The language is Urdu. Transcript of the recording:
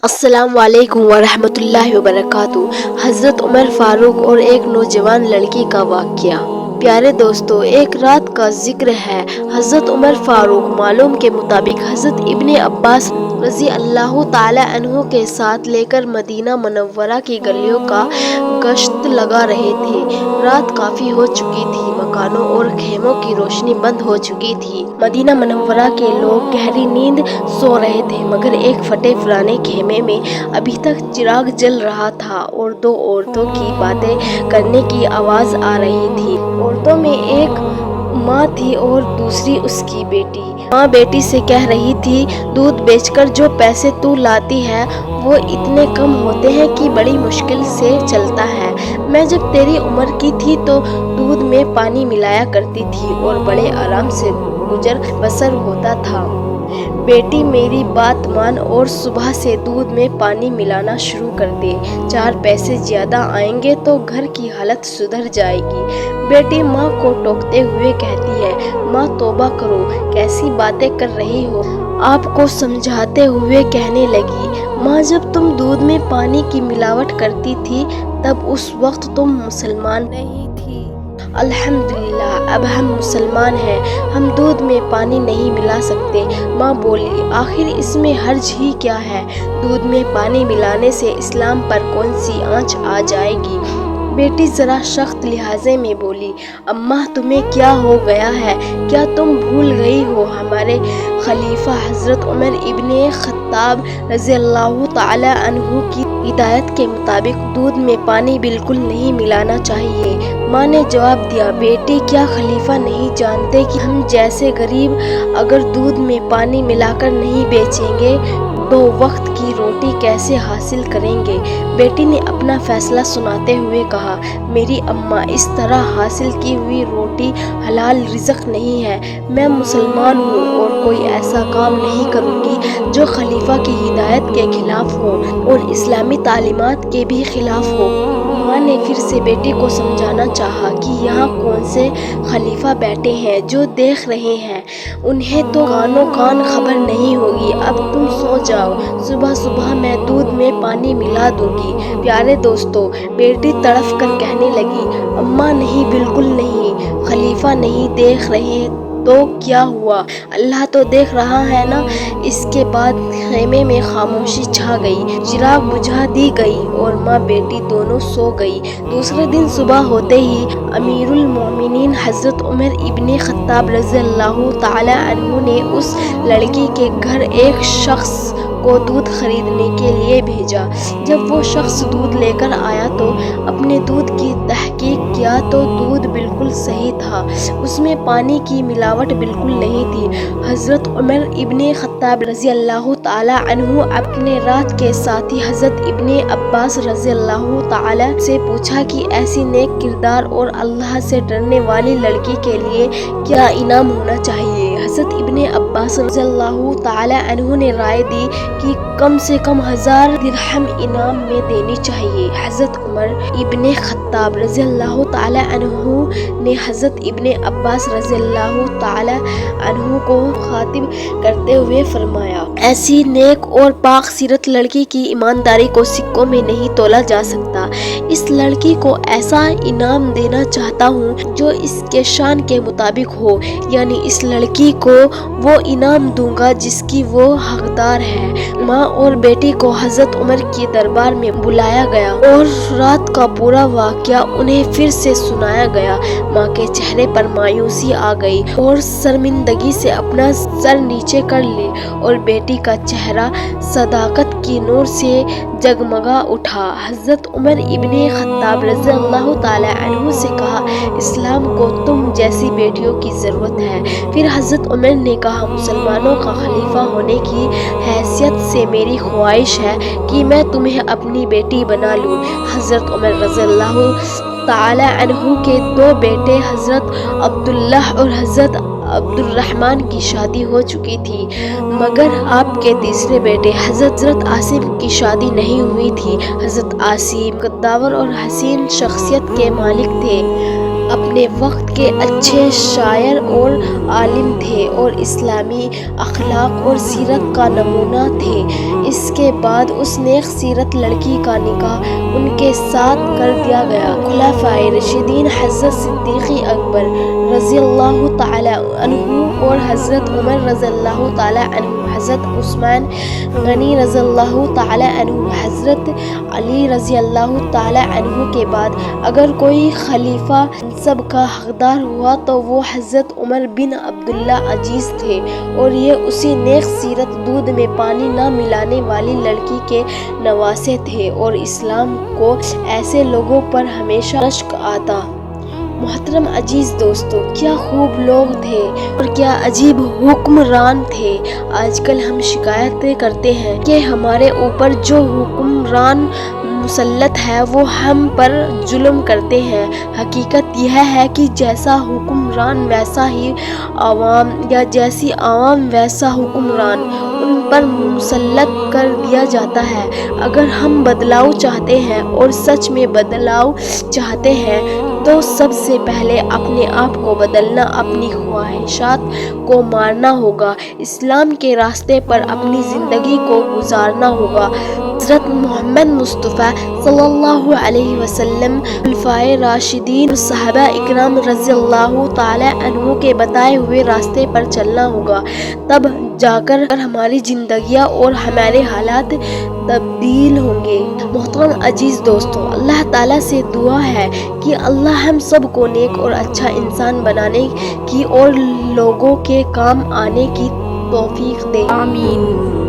السلام علیکم ورحمۃ اللہ وبرکاتہ۔ حضرت عمر فاروق اور ایک نوجوان لڑکی کا واقعہ۔ پیارے دوستو، ایک رات کا ذکر ہے۔ حضرت عمر فاروق معلوم کے مطابق حضرت ابن عباس رضی اللہ تعالی عنہ کے ساتھ لے کر مدینہ منورہ کی گلیوں کا گشت لگا رہے تھے۔ رات کافی ہو چکی تھی، مکانوں اور خیموں کی روشنی بند ہو چکی تھی۔ مدینہ منورہ کے لوگ گہری نیند سو رہے تھے، مگر ایک پھٹے پرانے خیمے میں ابھی تک چراغ جل رہا تھا اور دو عورتوں کی باتیں کرنے کی آواز آ رہی تھی۔ عورتوں میں ایک ماں تھی اور دوسری اس کی بیٹی۔ ماں بیٹی سے کہہ رہی تھی، دودھ بیچ کر جو پیسے تو لاتی ہے وہ اتنے کم ہوتے ہیں کہ بڑی مشکل سے چلتا ہے۔ میں جب تیری عمر کی تھی تو دودھ میں پانی ملایا کرتی تھی اور بڑے آرام سے گزر بسر ہوتا تھا۔ بیٹی میری بات مان اور صبح سے دودھ میں پانی ملانا شروع کر دے، 4 پیسے زیادہ آئیں گے تو گھر کی حالت سدھر جائے گی۔ بیٹی ماں کو ٹوکتے ہوئے کہتی ہے، ماں توبہ کرو، کیسی باتیں کر رہی ہو؟ آپ کو سمجھاتے ہوئے کہنے لگی، ماں جب تم دودھ میں پانی کی ملاوٹ کرتی تھی تب اس وقت تم مسلمان نہیں تھی۔ الحمدللہ اب ہم مسلمان ہیں، ہم دودھ میں پانی نہیں ملا سکتے۔ ماں بولی، آخر اس میں حرج ہی کیا ہے؟ دودھ میں پانی ملانے سے اسلام پر کون سی آنچ آ جائے گی؟ بیٹی ذرا سخت لہجے میں بولی، اماں تمہیں کیا ہو گیا ہے؟ کیا تم بھول گئی ہو ہمارے خلیفہ حضرت عمر ابن خطاب رضی اللہ تعالی عنہ کی ہدایت کے مطابق دودھ میں پانی بالکل نہیں ملانا چاہیے۔ ماں نے جواب دیا، بیٹی کیا خلیفہ نہیں جانتے کہ ہم جیسے غریب اگر دودھ میں پانی ملا کر نہیں بیچیں گے تو وقت کی روٹی کیسے حاصل کریں گے؟ بیٹی نے اپنا فیصلہ سناتے ہوئے کہا، میری اماں اس طرح حاصل کی ہوئی روٹی حلال رزق نہیں ہے۔ میں مسلمان ہوں اور کوئی ایسا کام نہیں کروں گی جو خلیفہ کی ہدایت کے خلاف ہو اور اسلامی تعلیمات کے بھی خلاف ہو۔ ماں نے پھر سے بیٹی کو سمجھانا چاہا کہ یہاں کون سے خلیفہ بیٹھے ہیں جو دیکھ رہے ہیں، انہیں تو کانوں کان خبر نہیں ہوگی۔ اب تم سو جاؤ، صبح صبح میں دودھ میں پانی ملا دوں گی۔ پیارے دوستو، بیٹی تڑپ کر کہنے لگی، اماں نہیں، بالکل نہیں، خلیفہ نہیں دیکھ رہے تو کیا ہوا، اللہ تو دیکھ رہا ہے نا۔ اس کے بعد خیمے میں خاموشی چھا گئی، چراغ بجھا دی گئی اور ماں بیٹی دونوں سو گئی۔ دوسرے دن صبح ہوتے ہی امیر المومنین حضرت عمر ابن خطاب رضی اللہ تعالی عنہ نے اس لڑکی کے گھر ایک شخص کو دودھ خریدنے کے لیے بھیجا۔ جب وہ شخص دودھ لے کر آیا تو اپنے دودھ کی تحقیق کیا تو دودھ بالکل صحیح تھا، اس میں پانی کی ملاوٹ بالکل نہیں تھی۔ حضرت عمر ابن خطاب رضی اللہ تعالی عنہ اپنے رات کے ساتھی حضرت ابن عباس رضی اللہ تعالی سے پوچھا کہ ایسی نیک کردار اور اللہ سے ڈرنے والی لڑکی کے لیے کیا انعام ہونا چاہیے؟ حضرت ابن عباس رضی اللہ تعالی عنہ نے رائے دی کہ کم سے کم 1000 درہم انعام میں دینی چاہیے۔ حضرت عمر ابن خطاب رضی اللہ تعالی عنہ نے حضرت ابن عباس رضی اللہ تعالی عنہ کو خاطب کرتے ہوئے فرمایا، ایسی نیک اور پاک سیرت لڑکی کی ایمانداری کو سکوں میں نہیں تولا جا سکتا۔ اس لڑکی کو ایسا انعام دینا چاہتا ہوں جو اس کے شان کے مطابق ہو، یعنی اس لڑکی کو وہ انعام دوں گا جس کی وہ حقدار ہے۔ ماں اور بیٹی کو حضرت عمر کے دربار میں بلایا گیا اور رات کا پورا واقعہ انہیں پھر سے سنایا گیا۔ ماں کے چہرے پر مایوسی آ گئی اور شرمندگی سے اپنا سر نیچے کر لی اور بیٹی کا چہرہ صداقت کی نور سے جگمگا اٹھا۔ حضرت عمر ابن خطاب رضی اللہ تعالی عنہ سے کہا، اسلام کو تم جیسی بیٹیوں کی ضرورت ہے۔ پھر حضرت عمر نے کہا، مسلمانوں کا خلیفہ ہونے کی حیثیت سے میری خواہش ہے کہ میں تمہیں اپنی بیٹی بنا لوں۔ حضرت عمر رضی اللہ تعالی عنہ کے 2 بیٹے حضرت عبداللہ اور حضرت عبد الرحمن کی شادی ہو چکی تھی، مگر آپ کے تیسرے بیٹے حضرت عاصم کی شادی نہیں ہوئی تھی۔ حضرت عاصم قدور اور حسین شخصیت کے مالک تھے۔ اپنے وقت کے اچھے شاعر اور عالم تھے اور اسلامی اخلاق اور سیرت کا نمونہ تھے۔ اس کے بعد اس نیک سیرت لڑکی کا نکاح ان کے ساتھ کر دیا گیا۔ خلفائے راشدین حضرت صدیق اکبر رضی اللہ تعالی عنہ اور حضرت عمر رضی اللہ تعالی عنہ، حضرت عثمان غنی رضی اللہ تعالی عنہ، حضرت علی رضی اللہ تعالی عنہ کے بعد اگر کوئی خلیفہ منصب کا حقدار ہوا تو وہ حضرت عمر بن عبداللہ عزیز تھے، اور یہ اسی نیک سیرت دودھ میں پانی نہ ملانے والی لڑکی کے نواسے تھے، اور اسلام کو ایسے لوگوں پر ہمیشہ رشک آتا۔ محترم عزیز دوستو، کیا خوب لوگ تھے اور کیا عجیب حکمران تھے۔ آج کل ہم شکایتیں کرتے ہیں کہ ہمارے اوپر جو حکمران مسلط ہے وہ ہم پر ظلم کرتے ہیں۔ حقیقت یہ ہے کہ جیسا حکمران ویسا ہی عوام، یا جیسی عوام ویسا حکمران، ان پر مسلط کر دیا جاتا ہے۔ اگر ہم بدلاؤ چاہتے ہیں اور سچ میں بدلاؤ چاہتے ہیں تو سب سے پہلے اپنے آپ کو بدلنا، اپنی خواہشات کو مارنا ہوگا، اسلام کے راستے پر اپنی زندگی کو گزارنا ہوگا۔ حضرت محمد مصطفیٰ صلی اللہ علیہ وسلم، خلفائے راشدین اور صحابہ اکرام رضی اللہ تعالی عنہ کے بتائے ہوئے راستے پر چلنا ہوگا، تب جا کر ہماری زندگیاں اور ہمارے حالات تبدیل ہوں گے۔ محترم عزیز دوستو، اللہ تعالیٰ سے دعا ہے کہ اللہ ہم سب کو نیک اور اچھا انسان بنانے کی اور لوگوں کے کام آنے کی توفیق دے۔ آمین۔